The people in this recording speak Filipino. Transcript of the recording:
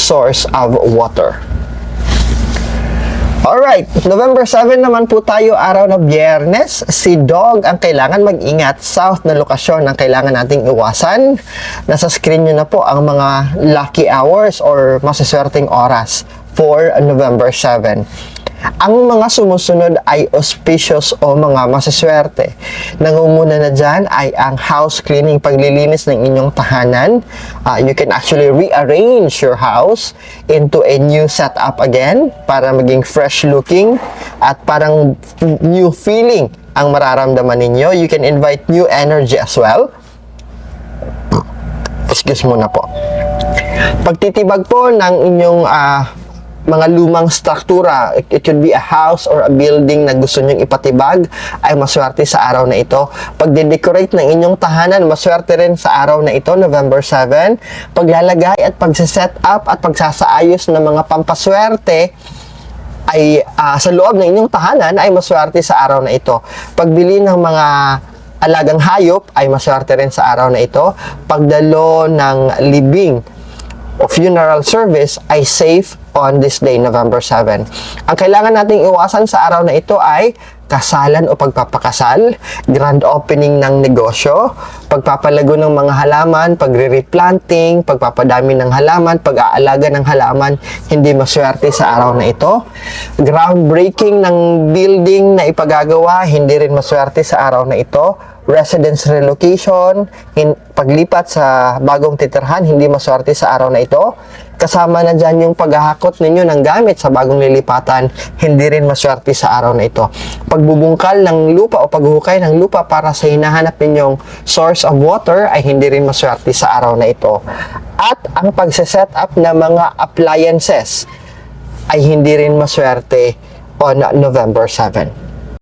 source of water. Alright, November 7 naman po tayo, araw na Biyernes. Si Dog ang kailangan mag-ingat. South na lokasyon ang kailangan nating iwasan. Nasa screen nyo na po ang mga lucky hours or masaswerteng oras for November 7. Ang mga sumusunod ay auspicious o mga masaswerte. Nangunguna na dyan ay ang house cleaning, paglilinis ng inyong tahanan. You can actually rearrange your house into a new setup again para maging fresh looking at parang new feeling ang mararamdaman ninyo. You can invite new energy as well. Excuse muna po. Pagtitibag po ng inyong mga lumang struktura, it could be a house or a building na gusto nyong ipatibag, ay maswerte sa araw na ito. Pagde-decorate ng inyong tahanan, maswerte rin sa araw na ito, November 7. Paglalagay at pagsiset up at pagsasaayos ng mga pampaswerte ay sa loob ng inyong tahanan ay maswerte sa araw na ito. Pagbili ng mga alagang hayop ay maswerte rin sa araw na ito. Pagdalo ng libing o funeral service ay safe on this day, November 7. Ang kailangan nating iwasan sa araw na ito ay kasalan o pagpapakasal, grand opening ng negosyo, pagpapalago ng mga halaman, pagre-replanting, pagpapadami ng halaman, pag-aalaga ng halaman, hindi maswerte sa araw na ito. Groundbreaking ng building na ipagagawa, hindi rin maswerte sa araw na ito. Residence relocation, paglipat sa bagong titirhan, hindi maswerte sa araw na ito. Kasama na dyan yung paghahakot ninyo ng gamit sa bagong lilipatan, hindi rin maswerte sa araw na ito. Pagbubungkal ng lupa o paghuhukay ng lupa para sa hinahanap ninyong source of water ay hindi rin maswerte sa araw na ito. At ang pagse-set up ng mga appliances ay hindi rin maswerte on November 7.